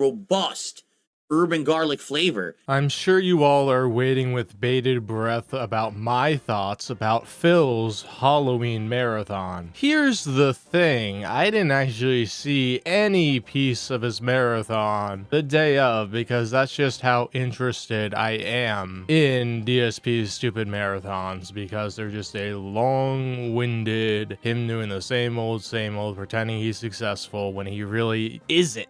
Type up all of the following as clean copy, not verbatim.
robust urban garlic flavor. I'm sure you all are waiting with bated breath about my thoughts about Phil's Halloween marathon. Here's the thing, I didn't actually see any piece of his marathon the day of, because that's just how interested I am in DSP's stupid marathons, because they're just a long-winded, him doing the same old, pretending he's successful when he really isn't.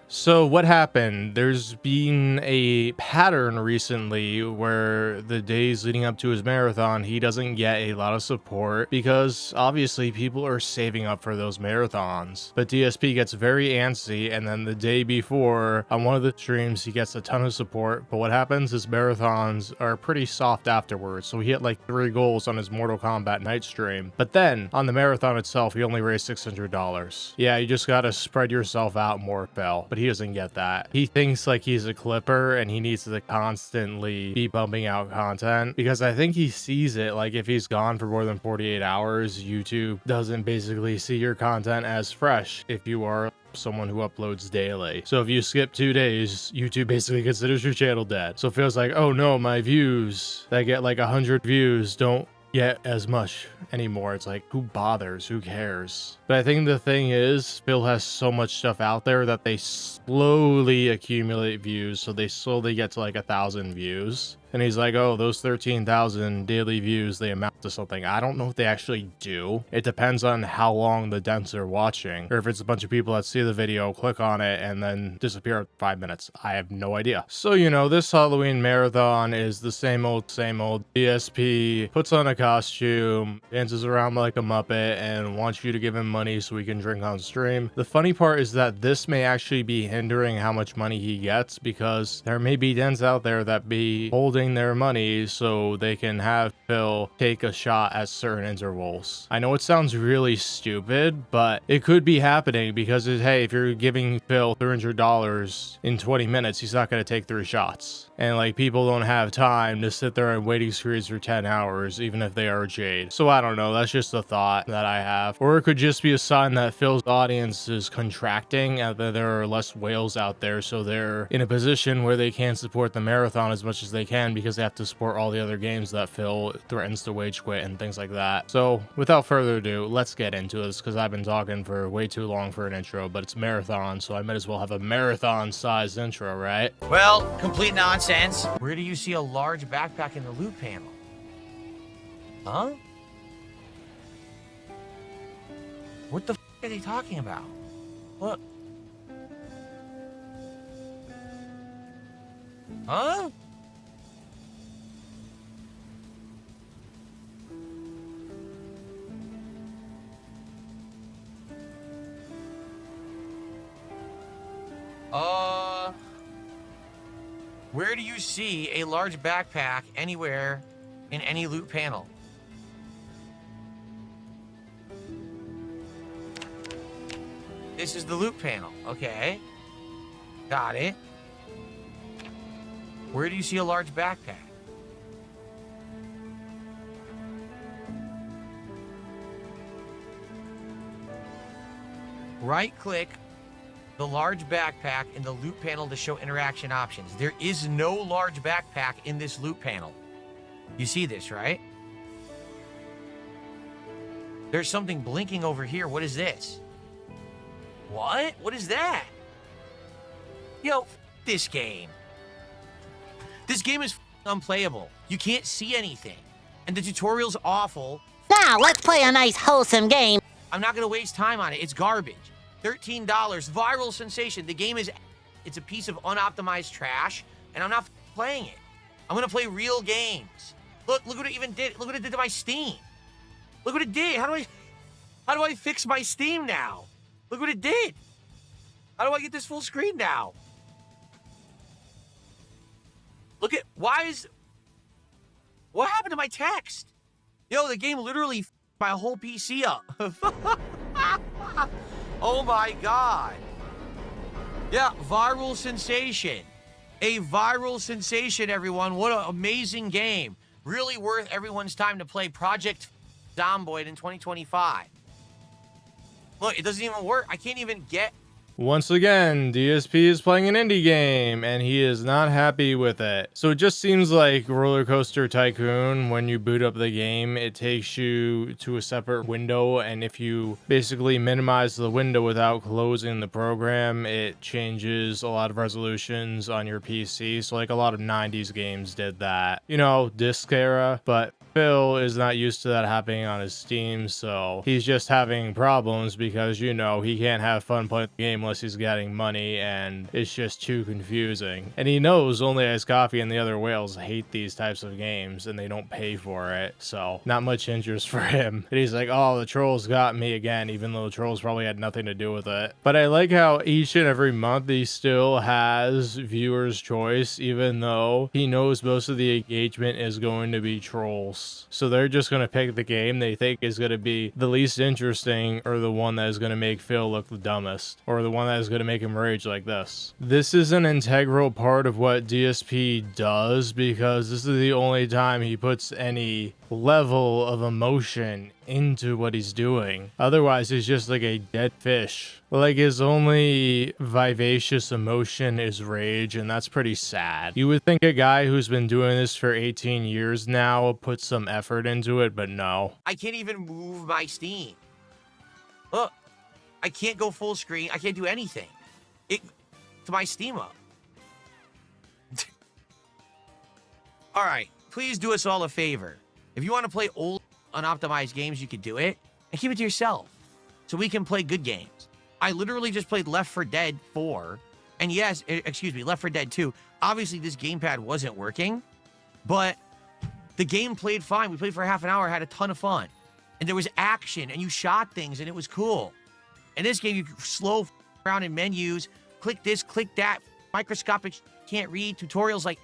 So what happened? There's been a pattern recently where the days leading up to his marathon, he doesn't get a lot of support because obviously people are saving up for those marathons. But DSP gets very antsy, and then the day before on one of the streams, he gets a ton of support. But what happens is marathons are pretty soft afterwards. So he hit like 3 goals on his Mortal Kombat night stream. But then on the marathon itself, he only raised $600. Yeah, you just gotta spread yourself out more, Phil. But he doesn't get that. He thinks like he's a clipper and he needs to constantly be bumping out content, because I think he sees it like if he's gone for more than 48 hours, YouTube doesn't basically see your content as fresh if you are someone who uploads daily. So if you skip 2 days, YouTube basically considers your channel dead. So it feels like, oh no, my views that get like 100 views don't get as much anymore. It's like, who bothers? Who cares? But I think the thing is, Phil has so much stuff out there that they slowly accumulate views. So they slowly get to like 1,000 views. And he's like, oh, those 13,000 daily views, they amount to something. I don't know if they actually do. It depends on how long the dents are watching, or if it's a bunch of people that see the video, click on it, and then disappear at 5 minutes. I have no idea. So, you know, this Halloween marathon is the same old. DSP puts on a costume, dances around like a Muppet, and wants you to give him money so he can drink on stream. The funny part is that this may actually be hindering how much money he gets, because there may be dens out there that be holding their money so they can have Phil take a shot at certain intervals. I know it sounds really stupid, but it could be happening, because hey, if you're giving Phil $300 in 20 minutes, he's not going to take 3 shots. And like, people don't have time to sit there in waiting screens for 10 hours, even if they are Jade. So I don't know, that's just a thought that I have. Or it could just be a sign that Phil's audience is contracting and that there are less whales out there, so they're in a position where they can't support the marathon as much as they can, because they have to support all the other games that Phil threatens to wage quit and things like that. So without further ado, let's get into this, because I've been talking for way too long for an intro, but it's marathon, so I might as well have a marathon sized intro, right? Well, complete nonsense. Where do you see a large backpack in the loot panel? Huh? What the f are they talking about? What? Huh? Where do you see a large backpack anywhere in any loot panel? This is the loot panel. Okay. Got it. Where do you see a large backpack? Right-click the large backpack in the loot panel to show interaction options. There is no large backpack in this loot panel. You see this, right? There's something blinking over here. What is this? What? What is that? Yo, this game. This game is unplayable. You can't see anything. And the tutorial's awful. Now, let's play a nice wholesome game. I'm not gonna waste time on it. It's garbage. $13, viral sensation. The game is, it's a piece of unoptimized trash, and I'm not playing it. I'm gonna play real games. Look what it even did. Look what it did to my Steam. Look what it did. How do I fix my Steam now? Look what it did. How do I get this full screen now? Look at, what happened to my text? Yo, the game literally f***ed my whole PC up. Oh my God. Yeah, viral sensation. A viral sensation, everyone. What an amazing game. Really worth everyone's time to play Project Zomboid in 2025. Look, it doesn't even work. I can't even get Once again, DSP is playing an indie game, and he is not happy with it. So it just seems like Roller Coaster Tycoon, when you boot up the game, it takes you to a separate window, and if you basically minimize the window without closing the program, it changes a lot of resolutions on your PC. So like a lot of 90s games did that. You know, disc era, but Phil is not used to that happening on his Steam, so he's just having problems because, you know, he can't have fun playing the game unless he's getting money, and it's just too confusing. And he knows Only Ice Coffee and the other whales hate these types of games, and they don't pay for it, so not much interest for him. And he's like, oh, the trolls got me again, even though the trolls probably had nothing to do with it. But I like how each and every month he still has viewer's choice, even though he knows most of the engagement is going to be trolls. So they're just going to pick the game they think is going to be the least interesting, or the one that is going to make Phil look the dumbest, or the one that is going to make him rage like this. This is an integral part of what DSP does, because this is the only time he puts any level of emotion into what he's doing. Otherwise, he's just like a dead fish. Like, his only vivacious emotion is rage, and that's pretty sad. You would think a guy who's been doing this for 18 years now would put some effort into it, but no. I can't even move my Steam. Look, I can't go full screen. I can't do anything. To my Steam up. All right, please do us all a favor. If you want to play old, unoptimized games, you can do it, and keep it to yourself, so we can play good games. I literally just played Left 4 Dead 4, and yes, excuse me, Left 4 Dead 2. Obviously, this gamepad wasn't working, but the game played fine. We played for half an hour, had a ton of fun, and there was action, and you shot things, and it was cool. In this game, you can slow around in menus, click this, click that, microscopic, can't read, tutorials like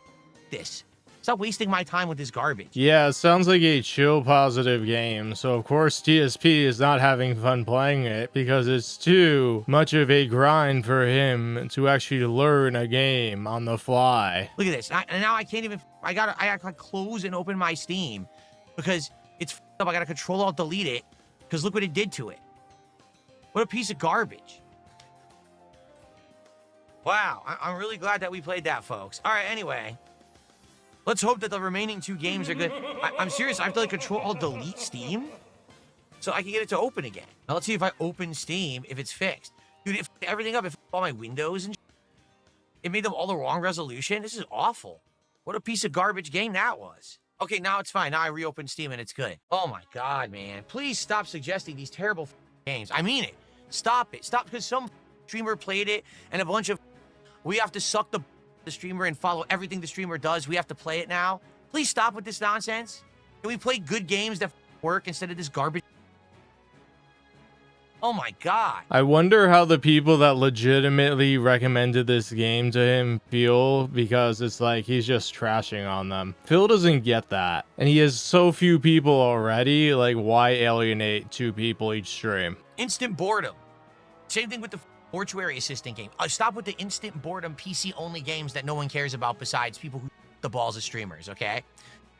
this. Stop wasting my time with this garbage. Yeah, it sounds like a chill, positive game. So, of course, DSP is not having fun playing it because it's too much of a grind for him to actually learn a game on the fly. Look at this. And now I can't even... I gotta close and open my Steam because it's up. I gotta Control-Alt-Delete it because look what it did to it. What a piece of garbage. Wow. I'm really glad that we played that, folks. All right, anyway... Let's hope that the remaining 2 games are good. I'm serious. I have to like Control-Alt-Delete Steam so I can get it to open again. Now let's see if I open Steam, if it's fixed. Dude, if everything up, if all my windows and it made them all the wrong resolution. This is awful. What a piece of garbage game that was. Okay, now it's fine. Now I reopen Steam and it's good. Oh my God, man. Please stop suggesting these terrible games. I mean it. Stop it. Stop, because some streamer played it and a bunch of... We have to suck the streamer and follow everything the streamer does. We have to play it now. Please stop with this nonsense. Can we play good games that work instead of this garbage? Oh my God. I wonder how the people that legitimately recommended this game to him feel, because it's like he's just trashing on them. Phil doesn't get that. And he has so few people already, like why alienate 2 people each stream? Instant boredom. Same thing with the Mortuary assistant game. Stop with the instant boredom PC-only games that no one cares about besides people who the balls of streamers, okay?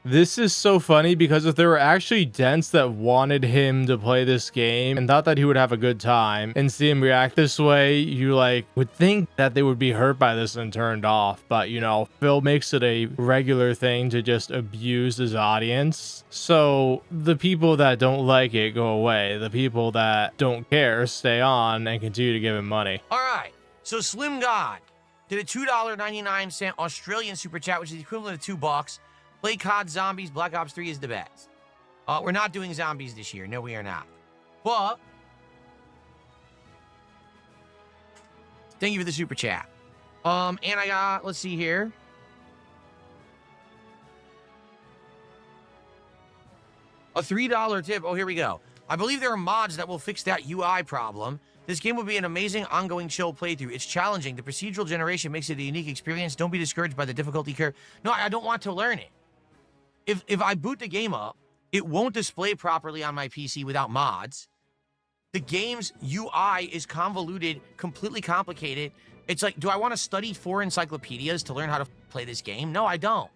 This is so funny because if there were actually dents that wanted him to play this game and thought that he would have a good time and see him react this way, you like would think that they would be hurt by this and turned off. But you know, Phil makes it a regular thing to just abuse his audience. So the people that don't like it go away. The people that don't care stay on and continue to give him money. All right. So Slim God did a $2.99 Australian super chat, which is the equivalent of $2. Play COD Zombies. Black Ops 3 is the best. We're not doing zombies this year. No, we are not. But thank you for the super chat. And I got, let's see here. A $3 tip. Oh, here we go. I believe there are mods that will fix that UI problem. This game will be an amazing ongoing chill playthrough. It's challenging. The procedural generation makes it a unique experience. Don't be discouraged by the difficulty curve. No, I don't want to learn it. If I boot the game up, it won't display properly on my PC without mods. The game's UI is convoluted, completely complicated. It's like, do I want to study 4 encyclopedias to learn how to play this game? No, I don't.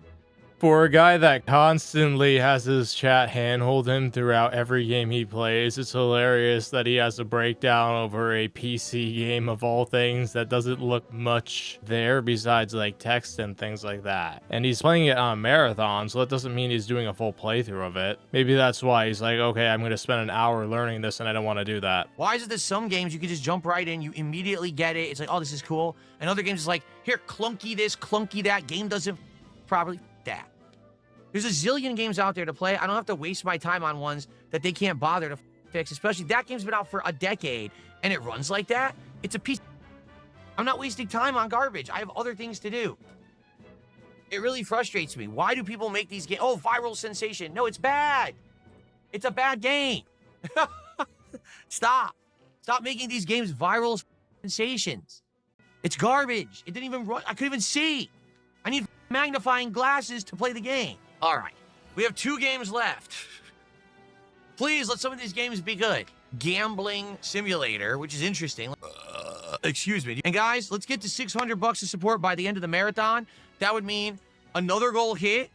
For a guy that constantly has his chat handhold him throughout every game he plays, it's hilarious that he has a breakdown over a PC game of all things that doesn't look much there besides like text and things like that. And he's playing it on marathon, so that doesn't mean he's doing a full playthrough of it. Maybe that's why he's like, okay, I'm going to spend an hour learning this and I don't want to do that. Why is it that some games you can just jump right in, you immediately get it, it's like, oh, this is cool. And other games it's like, here, clunky this, clunky that, game doesn't properly that. There's a zillion games out there to play. I don't have to waste my time on ones that they can't bother to fix, especially that game's been out for a decade and it runs like that. It's a piece. I'm not wasting time on garbage. I have other things to do. It really frustrates me. Why do people make these games? Oh, viral sensation. No, it's bad. It's a bad game. Stop. Stop making these games viral sensations. It's garbage. It didn't even run. I couldn't even see. I need magnifying glasses to play the game. All right. We have 2 games left. Please, let some of these games be good. Gambling Simulator, which is interesting. Excuse me. And guys, let's get to $600 of support by the end of the marathon. That would mean another goal hit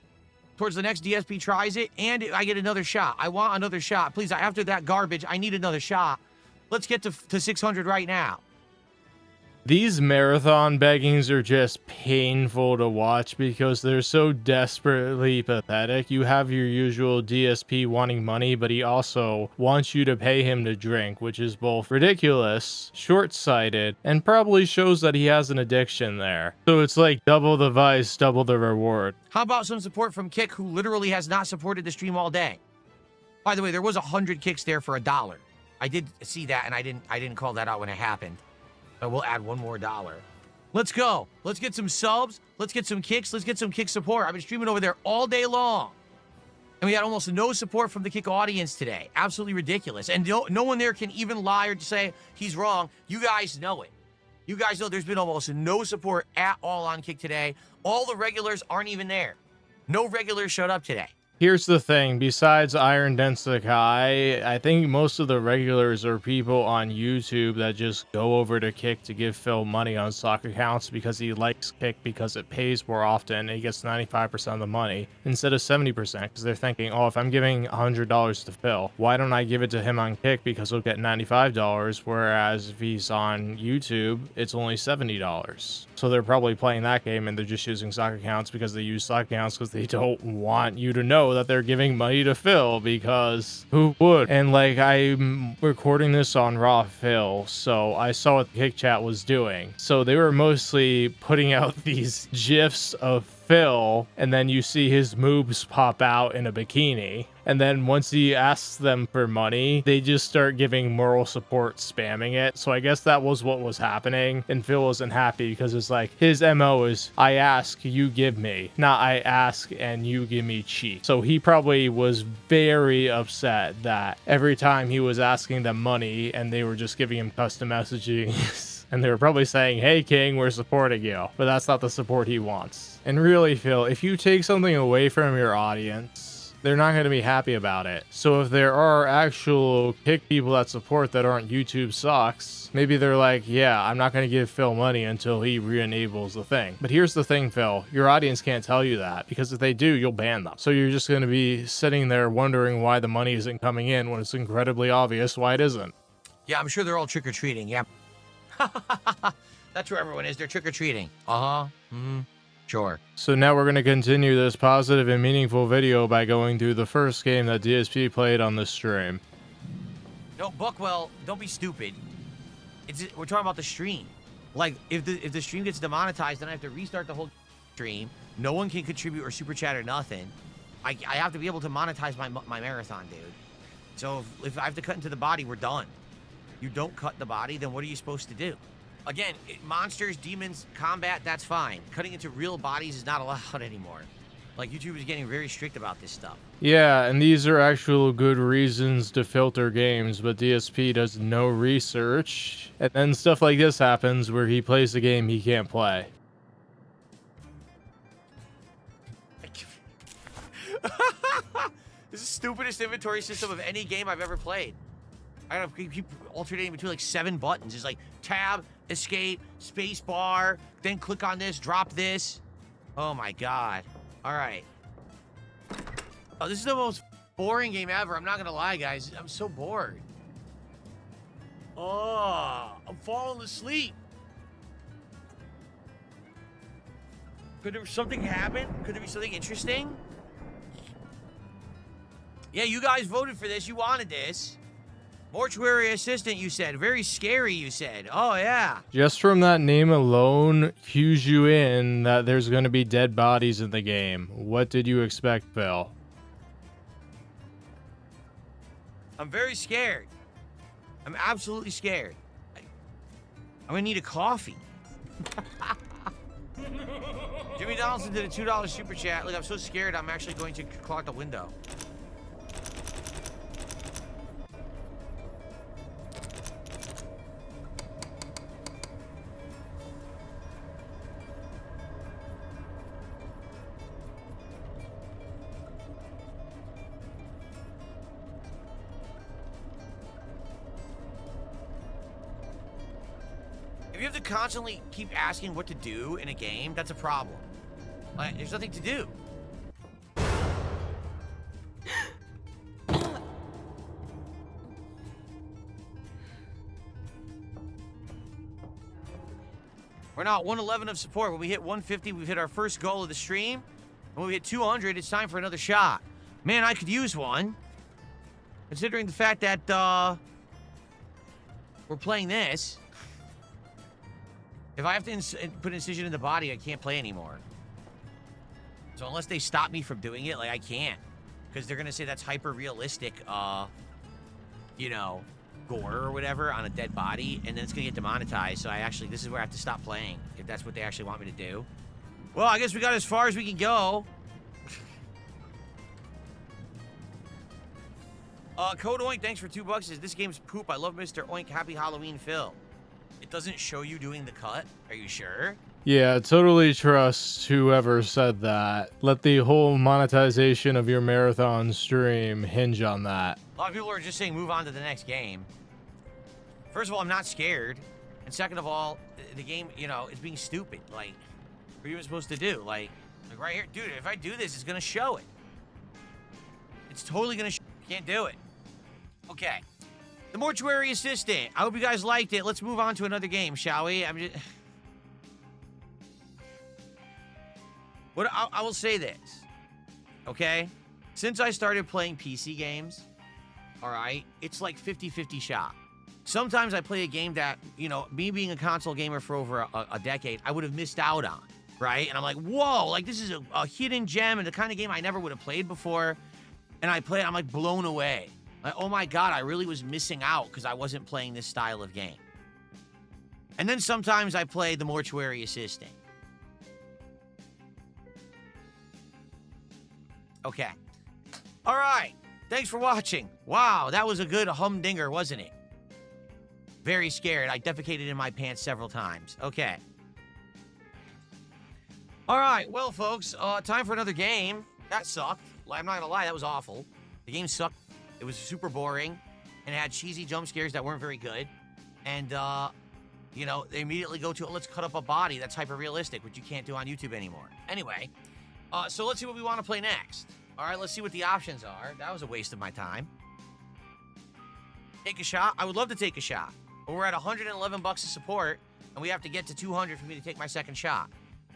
towards the next DSP tries it, and I get another shot. I want another shot. Please, after that garbage, I need another shot. Let's get to 600 right now. These marathon beggings are just painful to watch because they're so desperately pathetic. You have your usual DSP wanting money, but he also wants you to pay him to drink, which is both ridiculous, short-sighted, and probably shows that he has an addiction there. So it's like double the vice, double the reward. How about some support from Kick, who literally has not supported the stream all day? By the way, there was 100 kicks there for $1. I did see that, and I didn't call that out when it happened. But we'll add one more $1. Let's go. Let's get some subs. Let's get some kicks. Let's get some kick support. I've been streaming over there all day long. And we had almost no support from the Kick audience today. Absolutely ridiculous. And no one there can even lie or say he's wrong. You guys know it. You guys know there's been almost no support at all on Kick today. All the regulars aren't even there. No regulars showed up today. Here's the thing, besides Iron Densakai, I think most of the regulars are people on YouTube that just go over to Kick to give Phil money on stock accounts because he likes Kick because it pays more often and he gets 95% of the money instead of 70% because they're thinking, oh, if I'm giving $100 to Phil, why don't I give it to him on Kick because he'll get $95, whereas if he's on YouTube, it's only $70. So they're probably playing that game and they're just using stock accounts because they use stock accounts because they don't want you to know that they're giving money to Phil, because who would? And like, I'm recording this on Raw Phil, so I saw what the Kick chat was doing. So they were mostly putting out these GIFs of Phil, and then you see his moves pop out in a bikini. And then once he asks them for money, they just start giving moral support, spamming it. So I guess that was what was happening. And Phil wasn't happy because it's like his MO is I ask, you give me, not I ask and you give me cheap. So he probably was very upset that every time he was asking them money and they were just giving him custom messaging. And they were probably saying, hey, King, we're supporting you. But that's not the support he wants. And really, Phil, if you take something away from your audience, they're not going to be happy about it. So if there are actual Kick people that support that aren't YouTube sucks, maybe they're like, yeah, I'm not going to give Phil money until he re-enables the thing. But here's the thing, Phil. Your audience can't tell you that, because if they do, you'll ban them. So you're just going to be sitting there wondering why the money isn't coming in when it's incredibly obvious why it isn't. Yeah, I'm sure they're all trick-or-treating. Yeah. That's where everyone is. They're trick-or-treating. Uh-huh. Mm-hmm. Sure. So now we're going to continue this positive and meaningful video by going through the first game that DSP played on the stream. No, Buckwell, don't be stupid. We're talking about the stream. Like, if the stream gets demonetized, then I have to restart the whole stream. No one can contribute or super chat or nothing. I have to be able to monetize my marathon, dude. So if I have to cut into the body, we're done. You don't cut the body, then what are you supposed to do? Again, monsters, demons, combat, that's fine. Cutting into real bodies is not allowed anymore. Like, YouTube is getting very strict about this stuff. Yeah, and these are actual good reasons to filter games, but DSP does no research. And then stuff like this happens where he plays a game he can't play. This is the stupidest inventory system of any game I've ever played. I gotta keep alternating between like 7 buttons. It's like tab, escape, space bar, then click on this, drop this. Oh my god. All right. Oh, this is the most boring game ever. I'm not gonna lie, guys. I'm so bored. Oh, I'm falling asleep. Could there something happen? Could there be something interesting? Yeah, you guys voted for this. You wanted this. Mortuary assistant, you said. Very scary, you said. Oh, yeah. Just from that name alone, cues you in that there's going to be dead bodies in the game. What did you expect, Phil? I'm very scared. I'm absolutely scared. I'm going to need a coffee. Jimmy Donaldson did a $2 super chat. Look, I'm so scared I'm actually going to clog the window. If you have to constantly keep asking what to do in a game, that's a problem. Like, there's nothing to do. We're now at 111 of support. When we hit 150, we've hit our first goal of the stream. When we hit 200, it's time for another shot. Man, I could use one. Considering the fact that, we're playing this. If I have to put incision in the body, I can't play anymore. So unless they stop me from doing it, like, I can't. Because they're going to say that's hyper-realistic, you know, gore or whatever on a dead body, and then it's going to get demonetized. So this is where I have to stop playing, if that's what they actually want me to do. Well, I guess we got as far as we can go. Code Oink, thanks for $2. Says, this game's poop. I love Mr. Oink. Happy Halloween, Phil. It doesn't show you doing the cut. Are you sure? Yeah, totally trust whoever said that. Let the whole monetization of your marathon stream hinge on that. A lot of people are just saying move on to the next game. First of all, I'm not scared. And second of all, the game, you know, is being stupid. Like, what are you even supposed to do? Like right here. Dude, if I do this, it's going to show it. It's totally going to show it. Can't do it. Okay. The Mortuary Assistant. I hope you guys liked it. Let's move on to another game, shall we? I will say this, okay? Since I started playing PC games, all right, it's like 50-50 shot. Sometimes I play a game that, you know, me being a console gamer for over a decade, I would have missed out on, right? And I'm like, whoa, like this is a hidden gem and the kind of game I never would have played before. And I play it, I'm like blown away. Like, oh my God, I really was missing out because I wasn't playing this style of game. And then sometimes I play the Mortuary Assistant. Okay. All right. Thanks for watching. Wow, that was a good humdinger, wasn't it? Very scared. I defecated in my pants several times. Okay. All right. Well, folks, time for another game. That sucked. I'm not going to lie. That was awful. The game sucked. It was super boring, and it had cheesy jump scares that weren't very good. And, you know, they immediately go to, let's cut up a body that's hyper-realistic, which you can't do on YouTube anymore. Anyway, so let's see what we want to play next. All right, let's see what the options are. That was a waste of my time. Take a shot? I would love to take a shot. But we're at 111 bucks of support, and we have to get to 200 for me to take my second shot.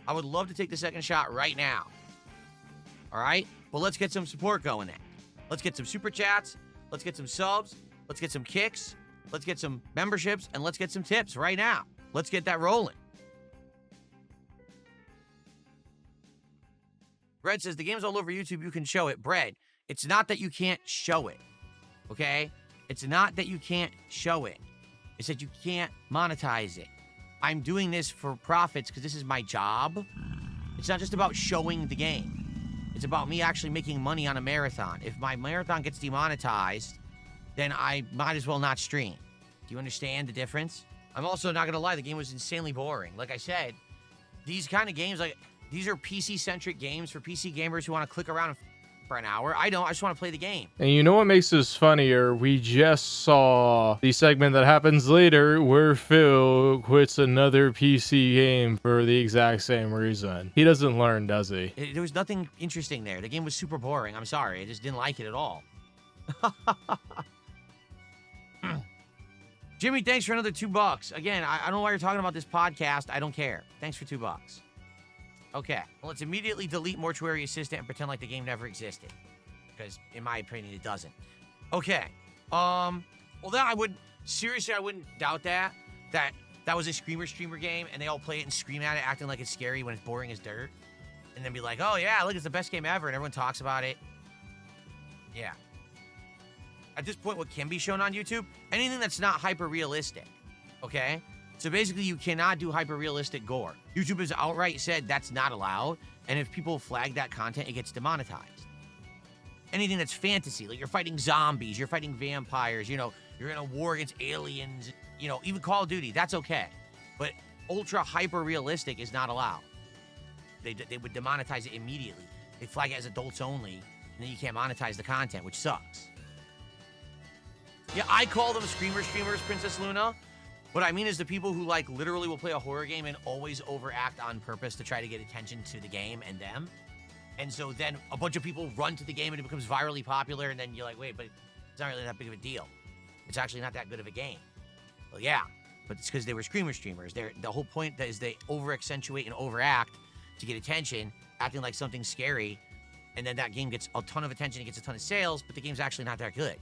I would love to take the second shot right now. All right? Well, let's get some support going then. Let's get some super chats. Let's get some subs. Let's get some kicks. Let's get some memberships. And let's get some tips right now. Let's get that rolling. Bread says, the game's all over YouTube. You can show it. Bread, it's not that you can't show it. Okay? It's not that you can't show it. It's that you can't monetize it. I'm doing this for profits because this is my job. It's not just about showing the game. It's about me actually making money on a marathon. If my marathon gets demonetized, then I might as well not stream. Do you understand the difference? I'm also not gonna lie, the game was insanely boring. Like I said, these kind of games, like these are PC-centric games for PC gamers who want to click around and for an hour. I don't. I just want to play the game. And you know what makes this funnier? We just saw the segment that happens later where Phil quits another PC game for the exact same reason. He doesn't learn, does he? There was nothing interesting there. The game was super boring. I'm sorry. I just didn't like it at all. Jimmy, thanks for another $2. Again, I don't know why you're talking about this podcast. I don't care. Thanks for $2. Okay. Well, let's immediately delete Mortuary Assistant and pretend like the game never existed. Because, in my opinion, it doesn't. Okay. Well, then I wouldn't doubt that was a streamer game, and they all play it and scream at it, acting like it's scary when it's boring as dirt. And then be like, oh, yeah, look, it's the best game ever, and everyone talks about it. Yeah. At this point, what can be shown on YouTube? Anything that's not hyper-realistic, okay? So basically, you cannot do hyper-realistic gore. YouTube has outright said that's not allowed, and if people flag that content, it gets demonetized. Anything that's fantasy, like you're fighting zombies, you're fighting vampires, you know, you're in a war against aliens, you know, even Call of Duty, that's okay. But ultra hyper-realistic is not allowed. They would demonetize it immediately. They flag it as adults only, and then you can't monetize the content, which sucks. Yeah, I call them streamers, Princess Luna. What I mean is the people who, like, literally will play a horror game and always overact on purpose to try to get attention to the game and them. And so then a bunch of people run to the game and it becomes virally popular, and then you're like, wait, but it's not really that big of a deal. It's actually not that good of a game. Well, yeah, but it's because they were streamers. The whole point is they over-accentuate and overact to get attention, acting like something's scary, and then that game gets a ton of attention, it gets a ton of sales, but the game's actually not that good.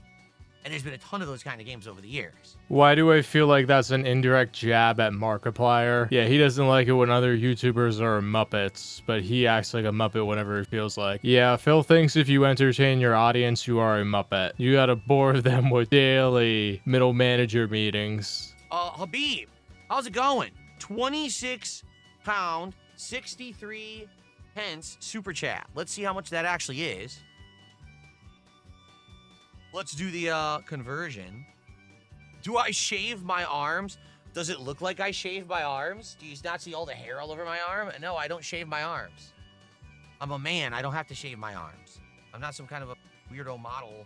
And there's been a ton of those kind of games over the years. Why do I feel like that's an indirect jab at Markiplier? Yeah, he doesn't like it when other YouTubers are Muppets, but he acts like a Muppet whenever he feels like. Yeah, Phil thinks if you entertain your audience, you are a Muppet. You gotta bore them with daily middle manager meetings. Habib, how's it going? 26 pound, 63 pence super chat. Let's see how much that actually is. Let's do the conversion. Do I shave my arms? Does it look like I shave my arms? Do you not see all the hair all over my arm? No, I don't shave my arms. I'm a man. I don't have to shave my arms. I'm not some kind of a weirdo model.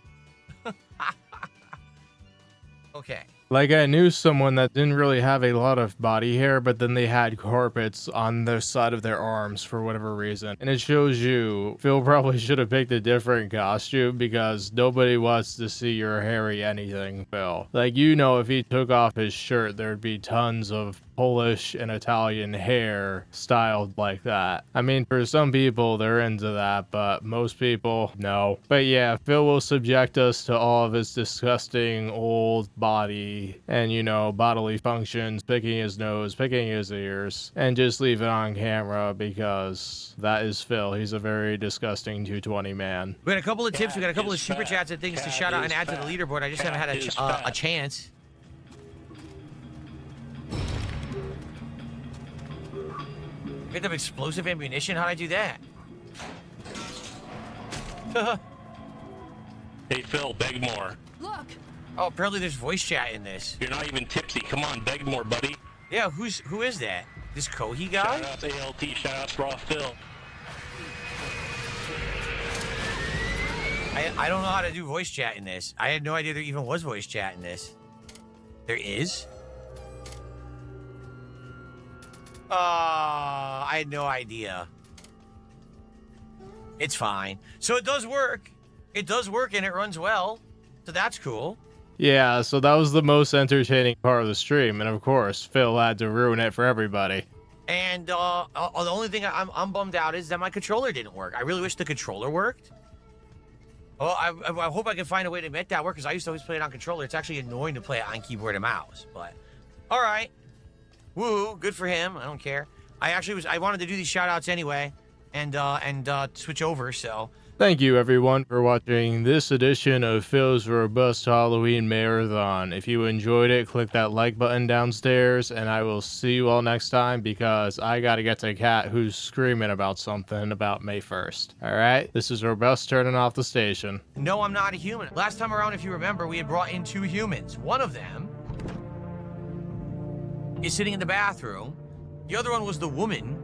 Okay. Like, I knew someone that didn't really have a lot of body hair, but then they had carpets on the side of their arms for whatever reason. And it shows you, Phil probably should have picked a different costume because nobody wants to see your hairy anything, Phil. Like, you know, if he took off his shirt, there'd be tons of Polish and Italian hair styled like that. I mean, for some people, they're into that, but most people, no. But yeah, Phil will subject us to all of his disgusting old body and, you know, bodily functions, picking his nose, picking his ears, and just leave it on camera because that is Phil. He's a very disgusting 220 man. We got a couple of tips, we got a couple of super chats and things to shout out and add to the leaderboard. I just haven't had a chance. Get them explosive ammunition? How'd I do that? Hey Phil, beg more. Look. Oh, apparently there's voice chat in this. You're not even tipsy. Come on, beg more, buddy. Yeah, who is that? This Kohi guy? Shout out to ALT, shout out to Raw Phil. I don't know how to do voice chat in this. I had no idea there even was voice chat in this. There is? I had no idea. It's fine. So it does work. It does work and it runs well. So that's cool. Yeah, so that was the most entertaining part of the stream, and of course, Phil had to ruin it for everybody. And the only thing I'm bummed out is that my controller didn't work. I really wish the controller worked. Well, I hope I can find a way to make that work, because I used to always play it on controller. It's actually annoying to play it on keyboard and mouse, but all right. Woo, good for him. I don't care. I wanted to do these shout outs anyway and switch over, so. Thank you everyone for watching this edition of Phil's Robust Halloween Marathon. If you enjoyed it, click that like button downstairs, and I will see you all next time because I gotta get to Cat who's screaming about something about May 1st. Alright, this is Robust turning off the station. No, I'm not a human. Last time around, if you remember, we had brought in 2 humans. One of them is sitting in the bathroom. The other one was the woman